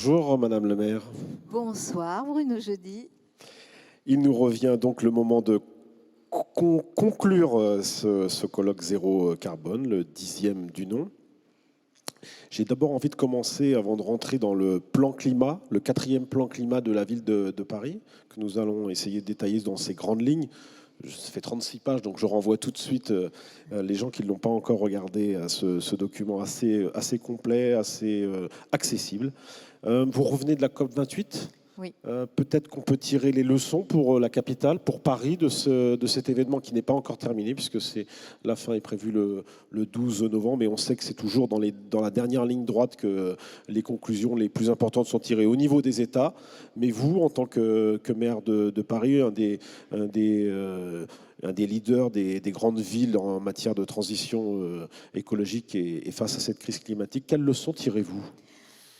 Bonjour Madame le maire. Bonsoir Bruno Jeudi. Il nous revient donc le moment de conclure ce colloque zéro carbone, le 10e du nom. J'ai d'abord envie de commencer, avant de rentrer dans le plan climat, le 4e plan climat de la ville de Paris, que nous allons essayer de détailler dans ses grandes lignes. Ça fait 36 pages, donc je renvoie tout de suite les gens qui ne l'ont pas encore regardé à ce document assez complet, assez accessible. Vous revenez de la COP28 ? Oui. Peut-être qu'on peut tirer les leçons pour la capitale, pour Paris, de cet événement qui n'est pas encore terminé, puisque la fin est prévue le 12 novembre, mais on sait que c'est toujours dans la dernière ligne droite que les conclusions les plus importantes sont tirées au niveau des États. Mais vous, en tant que maire de Paris, un des leaders des grandes villes en matière de transition écologique et face à cette crise climatique, quelles leçons tirez-vous ?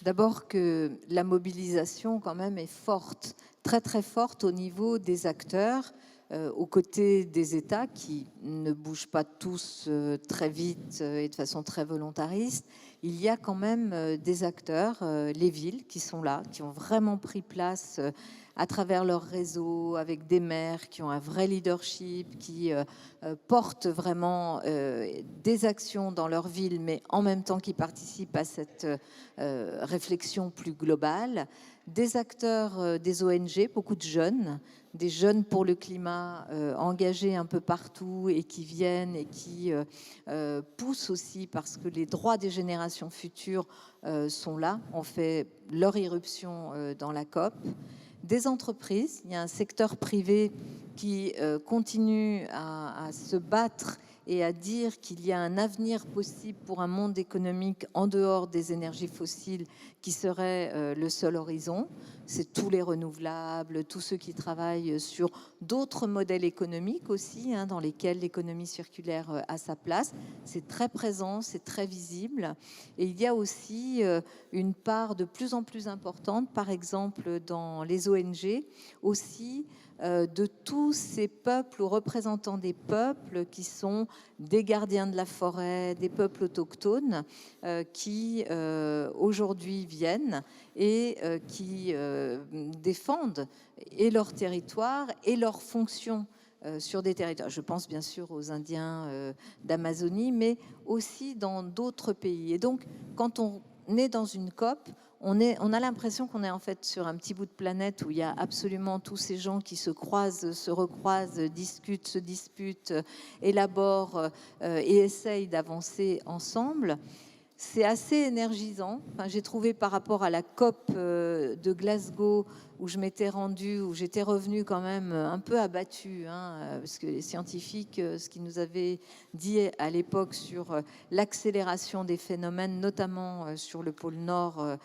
D'abord que la mobilisation quand même est forte, très très forte au niveau des acteurs, aux côtés des États qui ne bougent pas tous très vite et de façon très volontariste. Il y a quand même des acteurs, les villes qui sont là, qui ont vraiment pris place à travers leur réseau, avec des maires qui ont un vrai leadership, qui portent vraiment des actions dans leur ville, mais en même temps qui participent à cette réflexion plus globale. Des acteurs des ONG, beaucoup de jeunes, des jeunes pour le climat engagés un peu partout et qui viennent et qui poussent aussi parce que les droits des générations futures sont là, ont fait leur irruption dans la COP. Des entreprises, il y a un secteur privé qui continue à se battre et à dire qu'il y a un avenir possible pour un monde économique en dehors des énergies fossiles qui serait le seul horizon. C'est tous les renouvelables, tous ceux qui travaillent sur d'autres modèles économiques aussi, dans lesquels l'économie circulaire a sa place. C'est très présent, c'est très visible. Et il y a aussi une part de plus en plus importante, par exemple dans les ONG, aussi de tous ces peuples ou représentants des peuples qui sont des gardiens de la forêt, des peuples autochtones qui aujourd'hui viennent et qui défendent et leur territoire et leurs fonctions sur des territoires. Je pense bien sûr aux Indiens d'Amazonie, mais aussi dans d'autres pays. Et donc, quand on est dans une COP, on a l'impression qu'on est en fait sur un petit bout de planète où il y a absolument tous ces gens qui se croisent, se recroisent, discutent, se disputent, élaborent et essayent d'avancer ensemble. C'est assez énergisant. Enfin, j'ai trouvé par rapport à la COP de Glasgow où je m'étais rendue, où j'étais revenue quand même un peu abattue, parce que les scientifiques, ce qu'ils nous avaient dit à l'époque sur l'accélération des phénomènes, notamment sur le pôle Nord,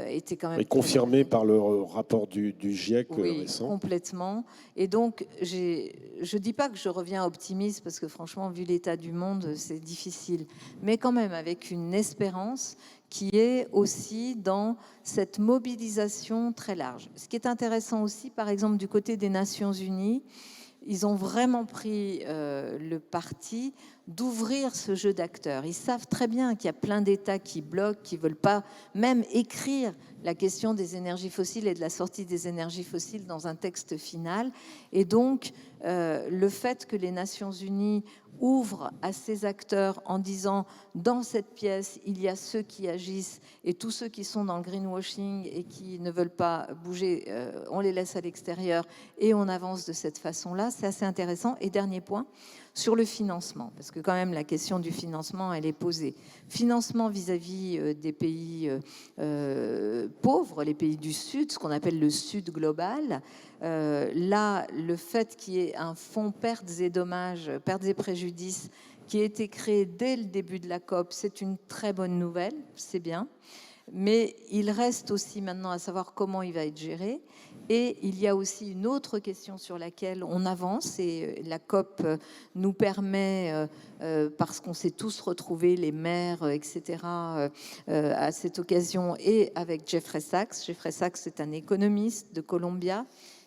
était quand même... Et confirmé par le rapport du GIEC oui, récent. complètement. Et donc, je dis pas que je reviens optimiste, parce que franchement, vu l'état du monde, c'est difficile. Mais quand même, avec une espérance qui est aussi dans cette mobilisation très large. Ce qui est intéressant aussi, par exemple, du côté des Nations Unies, ils ont vraiment pris le parti d'ouvrir ce jeu d'acteurs. Ils savent très bien qu'il y a plein d'États qui bloquent, qui ne veulent pas même écrire la question des énergies fossiles et de la sortie des énergies fossiles dans un texte final. Et donc, le fait que les Nations Unies ouvrent à ces acteurs en disant dans cette pièce, il y a ceux qui agissent et tous ceux qui sont dans le greenwashing et qui ne veulent pas bouger, on les laisse à l'extérieur et on avance de cette façon-là. C'est assez intéressant. Et dernier point, sur le financement, parce que quand même la question du financement, elle est posée. Financement vis-à-vis des pays pauvres, les pays du Sud, ce qu'on appelle le Sud global. Là, le fait qu'il y ait un fonds pertes et dommages, pertes et préjudices, qui a été créé dès le début de la COP, c'est une très bonne nouvelle, c'est bien. Mais il reste aussi maintenant à savoir comment il va être géré. Et il y a aussi une autre question sur laquelle on avance, et la COP nous permet, parce qu'on s'est tous retrouvés, les maires, etc., à cette occasion, et avec Jeffrey Sachs. Jeffrey Sachs, c'est un économiste de Columbia.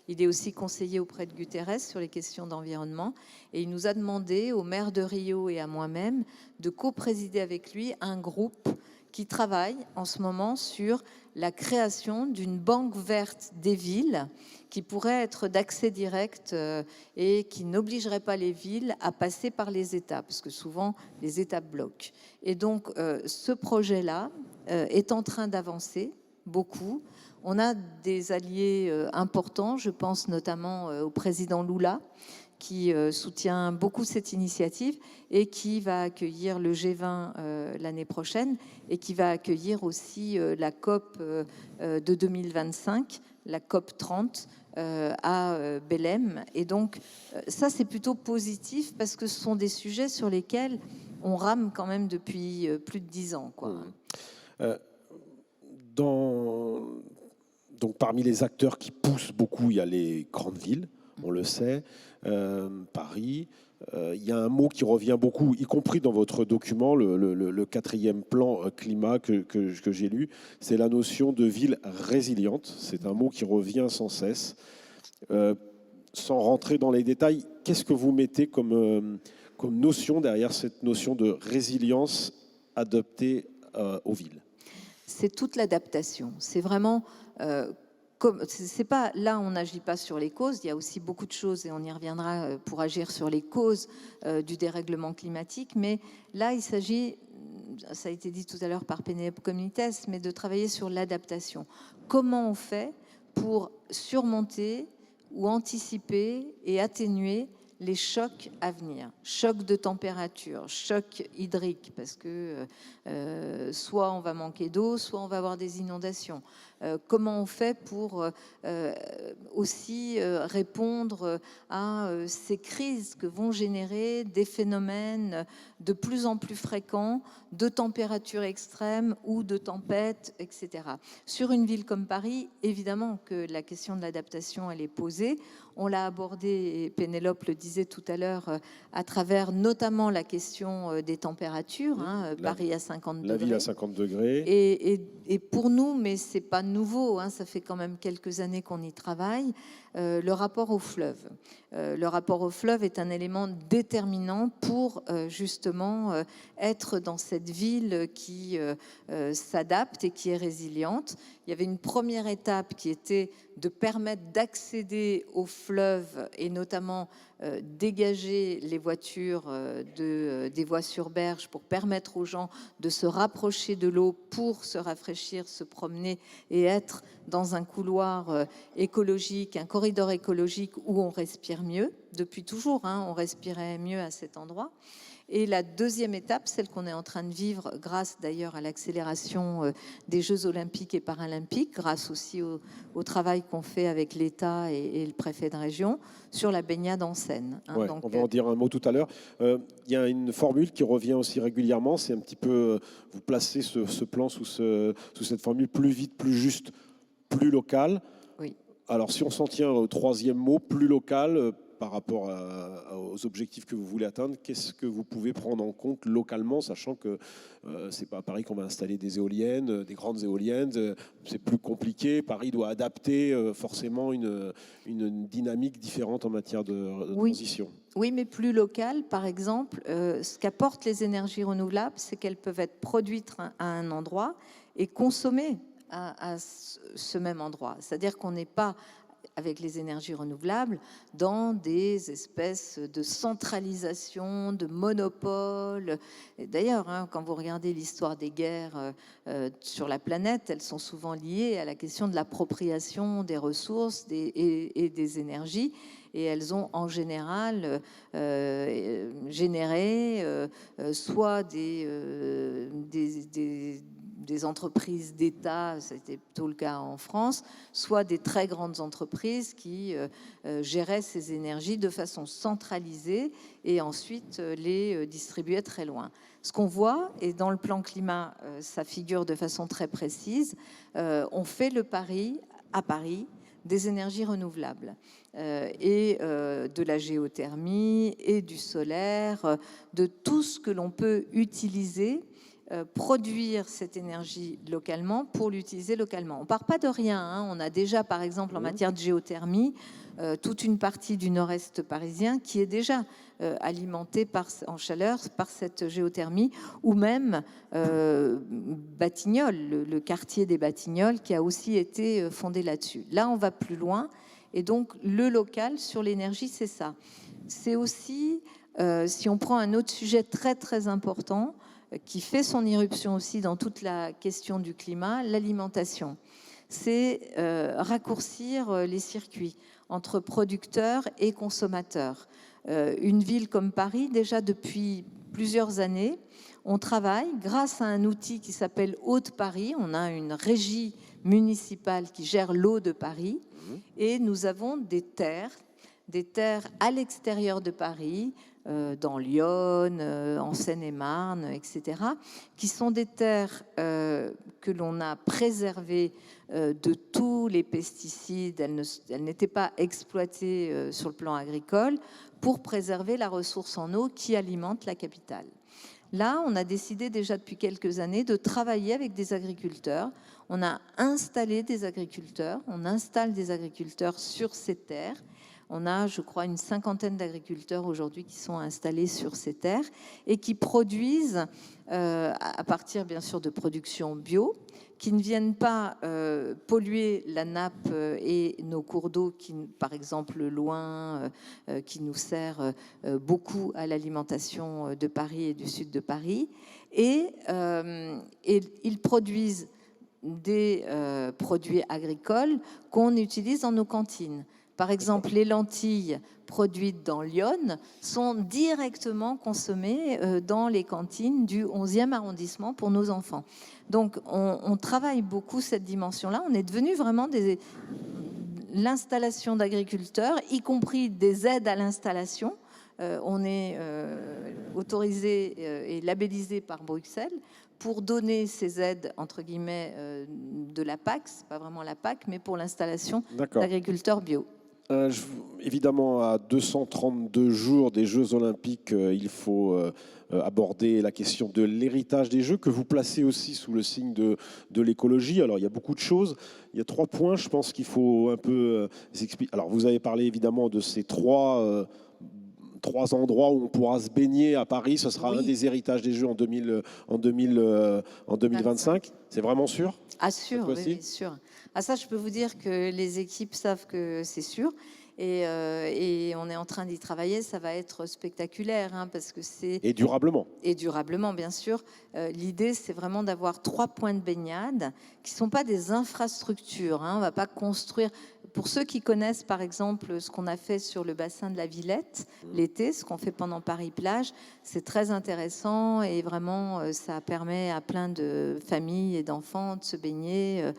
Il est aussi conseiller auprès de Guterres sur les questions d'environnement. Et il nous a demandé, au maire de Rio et à moi-même, de co-présider avec lui un groupe qui travaille en ce moment sur la création d'une banque verte des villes qui pourrait être d'accès direct et qui n'obligerait pas les villes à passer par les États, parce que souvent les États bloquent. Et donc ce projet-là est en train d'avancer beaucoup. On a des alliés importants, je pense notamment au président Lula, qui soutient beaucoup cette initiative et qui va accueillir le G20 l'année prochaine et qui va accueillir aussi la COP de 2025, la COP 30 à Belém. Et donc ça, c'est plutôt positif parce que ce sont des sujets sur lesquels on rame quand même depuis plus de 10 ans, quoi. Donc, parmi les acteurs qui poussent beaucoup, il y a les grandes villes, on le sait, Paris. Il y a un mot qui revient beaucoup, y compris dans votre document, le quatrième plan climat que j'ai lu, c'est la notion de ville résiliente. C'est un mot qui revient sans cesse. Sans rentrer dans les détails, qu'est-ce que vous mettez comme notion derrière cette notion de résilience adaptée aux villes? C'est toute l'adaptation. C'est vraiment c'est pas là, on n'agit pas sur les causes. Il y a aussi beaucoup de choses, et on y reviendra, pour agir sur les causes du dérèglement climatique. Mais là, il s'agit, ça a été dit tout à l'heure par Pénélope Cominites, mais de travailler sur l'adaptation. Comment on fait pour surmonter ou anticiper et atténuer les chocs à venir, chocs de température, chocs hydriques, parce que soit on va manquer d'eau, soit on va avoir des inondations. Comment on fait pour aussi répondre à ces crises que vont générer des phénomènes de plus en plus fréquents de températures extrêmes ou de tempêtes, etc. Sur une ville comme Paris, évidemment que la question de l'adaptation, elle est posée. On l'a abordé, et Pénélope le disait tout à l'heure, à travers notamment la question des températures. Paris à 50 degrés. La ville à 50 degrés. Et pour nous, mais c'est pas nouveau, ça fait quand même quelques années qu'on y travaille, le rapport au fleuve. Le rapport au fleuve est un élément déterminant pour justement être dans cette ville qui s'adapte et qui est résiliente. Il y avait une première étape qui était de permettre d'accéder au fleuve et notamment dégager les voitures des voies sur berge pour permettre aux gens de se rapprocher de l'eau pour se rafraîchir, se promener et être dans un couloir écologique, un corridor écologique où on respire mieux. Depuis toujours, on respirait mieux à cet endroit. Et la deuxième étape, celle qu'on est en train de vivre grâce d'ailleurs à l'accélération des Jeux olympiques et paralympiques, grâce aussi au travail qu'on fait avec l'État et le préfet de région sur la baignade en Seine. Ouais, donc, on va en dire un mot tout à l'heure. Il y a une formule qui revient aussi régulièrement, c'est un petit peu, vous placez ce plan sous cette formule plus vite, plus juste, plus local. Oui. Alors si on s'en tient au troisième mot, plus local, par rapport aux objectifs que vous voulez atteindre, qu'est-ce que vous pouvez prendre en compte localement, sachant que c'est pas à Paris qu'on va installer des éoliennes, des grandes éoliennes, c'est plus compliqué. Paris doit adapter forcément une dynamique différente en matière de transition. Oui, mais plus local, par exemple, ce qu'apportent les énergies renouvelables, c'est qu'elles peuvent être produites à un endroit et consommées à ce même endroit. C'est-à-dire qu'on n'est pas, avec les énergies renouvelables, dans des espèces de centralisation, de monopole. D'ailleurs, quand vous regardez l'histoire des guerres sur la planète, elles sont souvent liées à la question de l'appropriation des ressources et des énergies. Et elles ont en général généré soit des entreprises d'État, c'était plutôt le cas en France, soit des très grandes entreprises qui géraient ces énergies de façon centralisée et ensuite les distribuaient très loin. Ce qu'on voit, et dans le plan climat, ça figure de façon très précise, on fait le pari à Paris des énergies renouvelables et de la géothermie et du solaire, de tout ce que l'on peut utiliser produire cette énergie localement pour l'utiliser localement. On ne part pas de rien, hein. On a déjà, par exemple, en matière de géothermie, toute une partie du nord-est parisien qui est déjà alimentée en chaleur par cette géothermie, ou même Batignolles, le quartier des Batignolles, qui a aussi été fondé là-dessus. Là, on va plus loin, et donc le local sur l'énergie, c'est ça. C'est aussi, si on prend un autre sujet très très important, qui fait son irruption aussi dans toute la question du climat, l'alimentation. C'est raccourcir les circuits entre producteurs et consommateurs. Une ville comme Paris, déjà depuis plusieurs années, on travaille grâce à un outil qui s'appelle Eau de Paris. On a une régie municipale qui gère l'eau de Paris et nous avons des terres à l'extérieur de Paris, dans l'Yonne, en Seine-et-Marne, etc., qui sont des terres que l'on a préservées de tous les pesticides. Elles n'étaient pas exploitées sur le plan agricole pour préserver la ressource en eau qui alimente la capitale. Là, on a décidé déjà depuis quelques années de travailler avec des agriculteurs. On a installé des agriculteurs, on installe des agriculteurs sur ces terres. On a, je crois, une cinquantaine d'agriculteurs aujourd'hui qui sont installés sur ces terres et qui produisent, à partir bien sûr de production bio, qui ne viennent pas polluer la nappe et nos cours d'eau, par exemple le Loing, qui nous sert beaucoup à l'alimentation de Paris et du sud de Paris. Et ils produisent des produits agricoles qu'on utilise dans nos cantines. Par exemple, les lentilles produites dans l'Yonne sont directement consommées dans les cantines du 11e arrondissement pour nos enfants. Donc, on travaille beaucoup cette dimension-là. On est devenu vraiment l'installation d'agriculteurs, y compris des aides à l'installation. On est autorisé et labellisé par Bruxelles pour donner ces aides, entre guillemets, de la PAC, c'est pas vraiment la PAC, mais pour l'installation d'agriculteurs bio. Évidemment, à 232 jours des Jeux Olympiques, il faut aborder la question de l'héritage des Jeux, que vous placez aussi sous le signe de l'écologie. Alors, il y a beaucoup de choses. Il y a 3 points, je pense qu'il faut un peu expliquer. Alors, vous avez parlé évidemment de ces 3 endroits où on pourra se baigner à Paris. Ce sera un des héritages des Jeux en 2025. C'est vraiment sûr? Ah, sûr, oui, sûr. Ah, ça, je peux vous dire que les équipes savent que c'est sûr. Et on est en train d'y travailler. Ça va être spectaculaire, hein, parce que c'est... Et durablement. Et durablement, bien sûr. L'idée, c'est vraiment d'avoir 3 points de baignade qui ne sont pas des infrastructures, hein. On ne va pas construire... Pour ceux qui connaissent, par exemple, ce qu'on a fait sur le bassin de la Villette l'été, ce qu'on fait pendant Paris-Plage, c'est très intéressant et vraiment, ça permet à plein de familles et d'enfants de se baigner.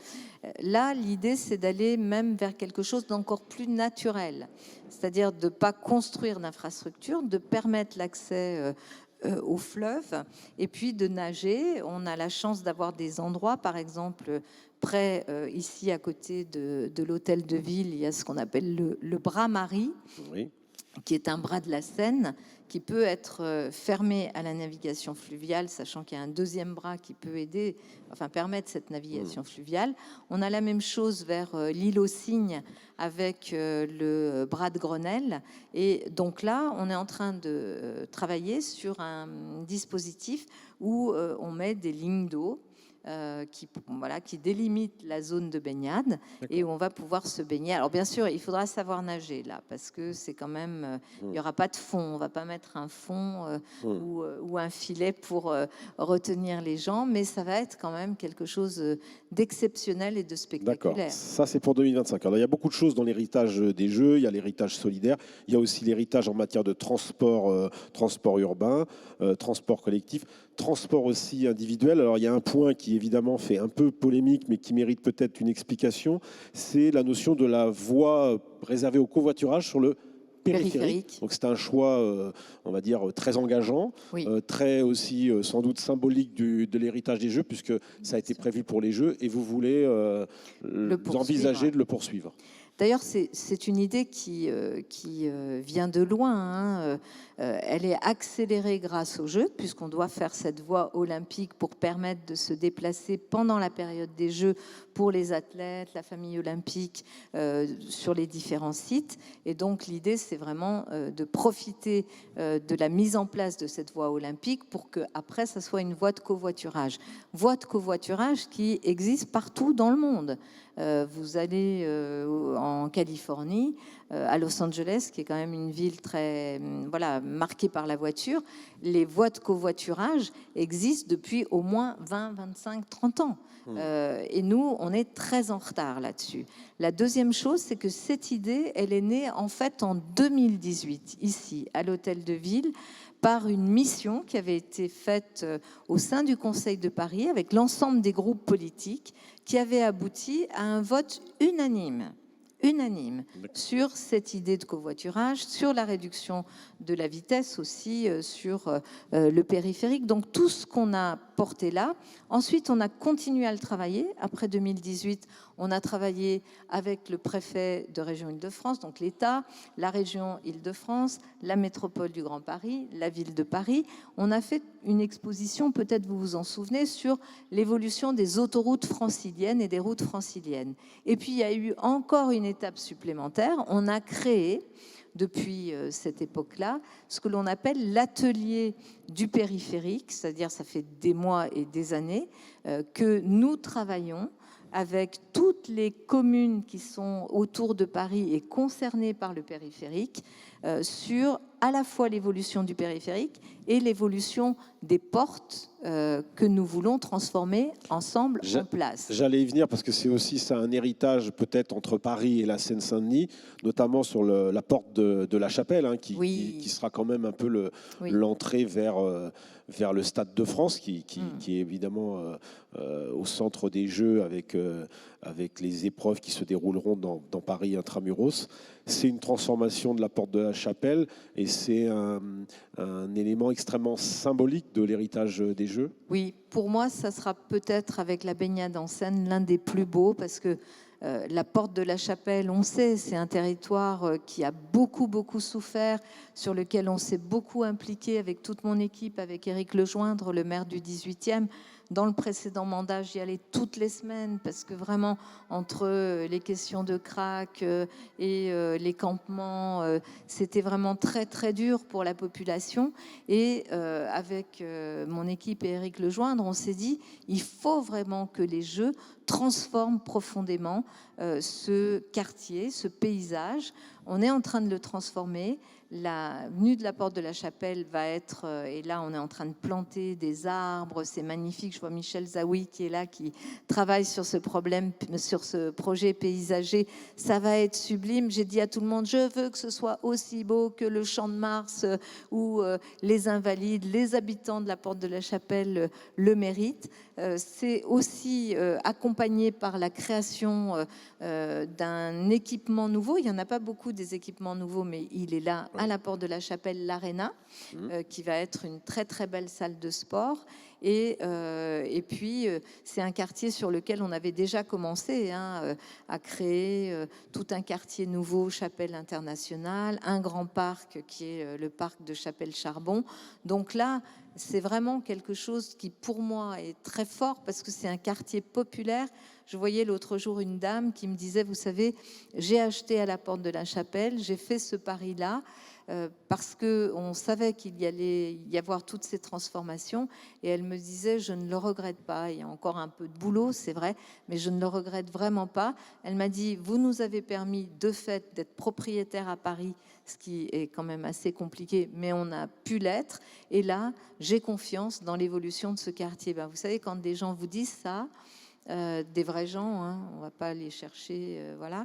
Là, l'idée, c'est d'aller même vers quelque chose d'encore plus naturel, c'est-à-dire de ne pas construire d'infrastructures, de permettre l'accès au fleuve et puis de nager. On a la chance d'avoir des endroits, par exemple, près, ici à côté de l'hôtel de ville, il y a ce qu'on appelle le bras Marie, qui est un bras de la Seine, qui peut être fermé à la navigation fluviale, sachant qu'il y a un deuxième bras qui peut aider, enfin permettre cette navigation fluviale. On a la même chose vers l'île aux Cygnes avec le bras de Grenelle. Et donc là, on est en train de travailler sur un dispositif où on met des lignes d'eau qui délimite la zone de baignade et où on va pouvoir se baigner. Alors bien sûr, il faudra savoir nager là, parce que c'est quand même, il n'y aura pas de fond, on va pas mettre un fond ou un filet pour retenir les gens, mais ça va être quand même quelque chose d'exceptionnel et de spectaculaire. D'accord, ça c'est pour 2025. Alors il y a beaucoup de choses dans l'héritage des Jeux, il y a l'héritage solidaire, il y a aussi l'héritage en matière de transport, transport urbain, transport collectif, transport aussi individuel. Alors il y a un point qui évidemment fait un peu polémique, mais qui mérite peut-être une explication, c'est la notion de la voie réservée au covoiturage sur le périphérique. Donc c'est un choix, on va dire, très engageant, très aussi sans doute symbolique de l'héritage des Jeux, puisque ça a été prévu pour les Jeux et vous voulez envisager de le poursuivre. D'ailleurs, c'est une idée qui vient de loin, hein. Elle est accélérée grâce aux Jeux, puisqu'on doit faire cette voie olympique pour permettre de se déplacer pendant la période des Jeux pour les athlètes, la famille olympique, sur les différents sites. Et donc, l'idée, c'est vraiment de profiter de la mise en place de cette voie olympique pour qu'après, ça soit une voie de covoiturage. Voie de covoiturage qui existe partout dans le monde. Vous allez en Californie, à Los Angeles, qui est quand même une ville très marquée par la voiture. Les voies de covoiturage existent depuis au moins 20, 25, 30 ans. Et nous, on est très en retard là-dessus. La deuxième chose, c'est que cette idée, elle est née en fait en 2018, ici, à l'Hôtel de Ville, par une mission qui avait été faite au sein du Conseil de Paris avec l'ensemble des groupes politiques, qui avait abouti à un vote unanime sur cette idée de covoiturage, sur la réduction de la vitesse aussi, sur le périphérique. Donc tout ce qu'on a porté là. Ensuite, on a continué à le travailler. Après 2018, on a travaillé avec le préfet de région Île-de-France, donc l'État, la région Île-de-France, la métropole du Grand Paris, la ville de Paris. On a fait une exposition, peut-être vous vous en souvenez, sur l'évolution des autoroutes franciliennes et des routes franciliennes. Et puis, il y a eu encore une étape supplémentaire. On a créé, depuis cette époque-là, ce que l'on appelle l'atelier du périphérique, c'est-à-dire ça fait des mois et des années que nous travaillons avec toutes les communes qui sont autour de Paris et concernées par le périphérique, sur à la fois l'évolution du périphérique et l'évolution des portes que nous voulons transformer ensemble en place. J'allais y venir parce que c'est aussi ça, un héritage peut-être entre Paris et la Seine-Saint-Denis, notamment sur la porte de la Chapelle, hein, qui sera quand même un peu l'entrée vers le Stade de France, qui est évidemment au centre des Jeux avec les épreuves qui se dérouleront dans Paris intramuros. C'est une transformation de la porte de la Chapelle et c'est un élément extrêmement symbolique de l'héritage des Jeux. Oui, pour moi, ça sera peut-être avec la baignade en Seine l'un des plus beaux parce que la porte de la Chapelle, on sait, c'est un territoire qui a beaucoup, beaucoup souffert, sur lequel on s'est beaucoup impliqué avec toute mon équipe, avec Éric Lejoindre, le maire du 18e. Dans le précédent mandat, j'y allais toutes les semaines parce que vraiment, entre les questions de crack et les campements, c'était vraiment très, très dur pour la population. Et avec mon équipe et Éric Lejoindre, on s'est dit, il faut vraiment que les Jeux transforment profondément ce quartier, ce paysage. On est en train de le transformer. L'avenue de la Porte de la Chapelle va être, et là on est en train de planter des arbres, c'est magnifique. Je vois Michel Zaoui qui est là, qui travaille sur ce problème, sur ce projet paysager. Ça va être sublime. J'ai dit à tout le monde, je veux que ce soit aussi beau que le Champ de Mars où les Invalides, les habitants de la Porte de la Chapelle le méritent. C'est aussi accompagné par la création d'un équipement nouveau. Il n'y en a pas beaucoup des équipements nouveaux, mais il est là à la Porte de la Chapelle, l'Arena, qui va être une très très belle salle de sport. Et puis, c'est un quartier sur lequel on avait déjà commencé à créer tout un quartier nouveau, Chapelle Internationale, un grand parc qui est le parc de Chapelle-Charbon. Donc là, c'est vraiment quelque chose qui, pour moi, est très fort parce que c'est un quartier populaire. Je voyais l'autre jour une dame qui me disait, vous savez, j'ai acheté à la Porte de la Chapelle, j'ai fait ce pari-là parce qu'on savait qu'il y allait y avoir toutes ces transformations. Et elle me disait, je ne le regrette pas. Il y a encore un peu de boulot, c'est vrai, mais je ne le regrette vraiment pas. Elle m'a dit, vous nous avez permis de fait d'être propriétaire à Paris, ce qui est quand même assez compliqué, mais on a pu l'être. Et là, j'ai confiance dans l'évolution de ce quartier. Ben, vous savez, quand des gens vous disent ça, des vrais gens, hein, on ne va pas les chercher, voilà.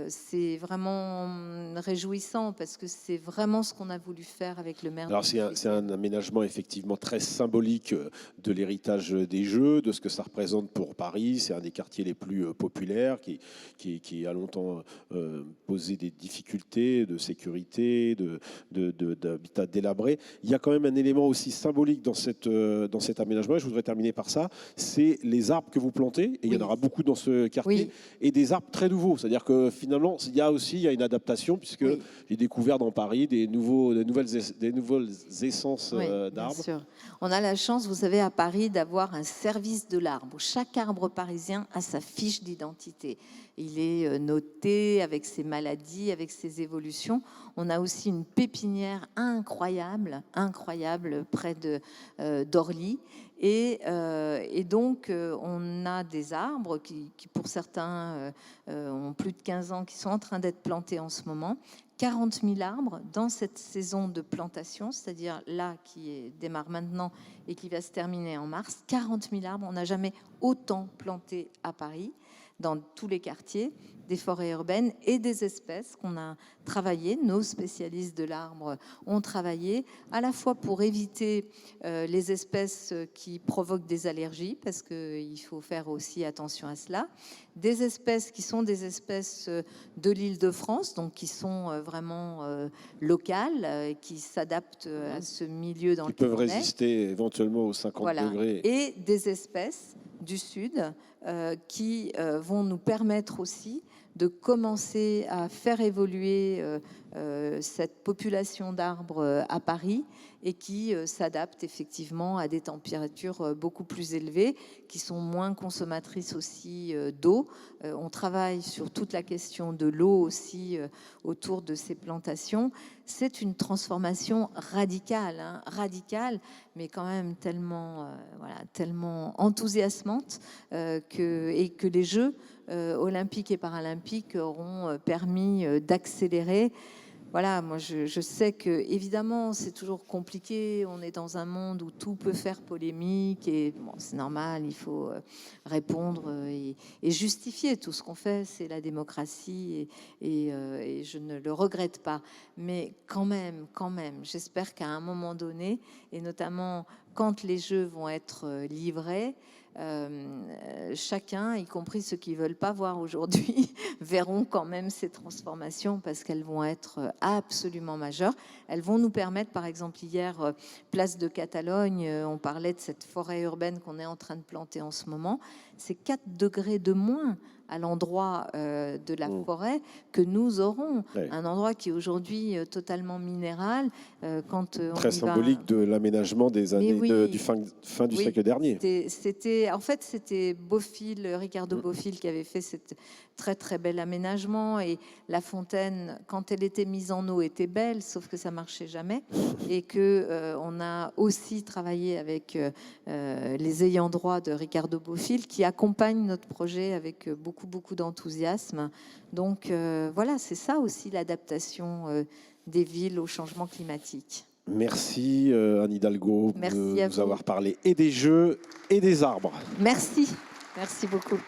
C'est vraiment réjouissant parce que c'est vraiment ce qu'on a voulu faire avec le maire. Alors c'est un aménagement effectivement très symbolique de l'héritage des Jeux, de ce que ça représente pour Paris. C'est un des quartiers les plus populaires qui a longtemps posé des difficultés de sécurité, d'habitat délabré. Il y a quand même un élément aussi symbolique dans cet aménagement. Je voudrais terminer par ça. C'est les arbres que vous plantez, et il y en aura beaucoup dans ce quartier, et des arbres très nouveaux. C'est-à-dire que finalement, il y a une adaptation, puisque Oui. j'ai découvert dans Paris des nouvelles essences Oui, bien d'arbres. sûr. On a la chance, vous savez, à Paris, d'avoir un service de l'arbre. Chaque arbre parisien a sa fiche d'identité. Il est noté avec ses maladies, avec ses évolutions. On a aussi une pépinière incroyable, incroyable, près d'Orly. Et donc, on a des arbres qui pour certains, ont plus de 15 ans, qui sont en train d'être plantés en ce moment. 40 000 arbres dans cette saison de plantation, c'est-à-dire là qui démarre maintenant et qui va se terminer en mars. 40 000 arbres, on n'a jamais autant planté à Paris, dans tous les quartiers, des forêts urbaines et des espèces qu'on a travaillé. Nos spécialistes de l'arbre ont travaillé à la fois pour éviter les espèces qui provoquent des allergies, parce qu'il faut faire aussi attention à cela. Des espèces qui sont des espèces de l'Île-de-France, donc qui sont vraiment locales, qui s'adaptent à ce milieu dans lequel peuvent on est. résister éventuellement aux 50 degrés. Et des espèces du Sud qui vont nous permettre aussi de commencer à faire évoluer cette population d'arbres à Paris et qui s'adaptent effectivement à des températures beaucoup plus élevées, qui sont moins consommatrices aussi d'eau. On travaille sur toute la question de l'eau aussi autour de ces plantations. C'est une transformation radicale, radicale, mais quand même tellement, tellement enthousiasmante et que les Jeux olympiques et paralympiques auront permis d'accélérer. Voilà, moi je sais que évidemment c'est toujours compliqué, on est dans un monde où tout peut faire polémique et bon, c'est normal, il faut répondre et justifier tout ce qu'on fait, c'est la démocratie et je ne le regrette pas. Mais quand même, j'espère qu'à un moment donné, et notamment quand les Jeux vont être livrés, chacun, y compris ceux qui ne veulent pas voir aujourd'hui, verront quand même ces transformations parce qu'elles vont être absolument majeures. Elles vont nous permettre, par exemple, hier, place de Catalogne, on parlait de cette forêt urbaine qu'on est en train de planter en ce moment. C'est 4 degrés de moins à l'endroit de la forêt que nous aurons. Ouais. Un endroit qui est aujourd'hui totalement minéral. Très symbolique de l'aménagement des années du fin du siècle dernier. En fait, c'était Bofill, Ricardo Bofill, qui avait fait cette très très bel aménagement. Et la fontaine, quand elle était mise en eau, était belle, sauf que ça marchait jamais. Et que on a aussi travaillé avec les ayants droit de Ricardo Bofill, qui accompagnent notre projet avec beaucoup d'enthousiasme. Donc voilà, c'est ça aussi l'adaptation des villes au changement climatique. Merci Anne Hidalgo de nous avoir parlé et des Jeux et des arbres. Merci beaucoup.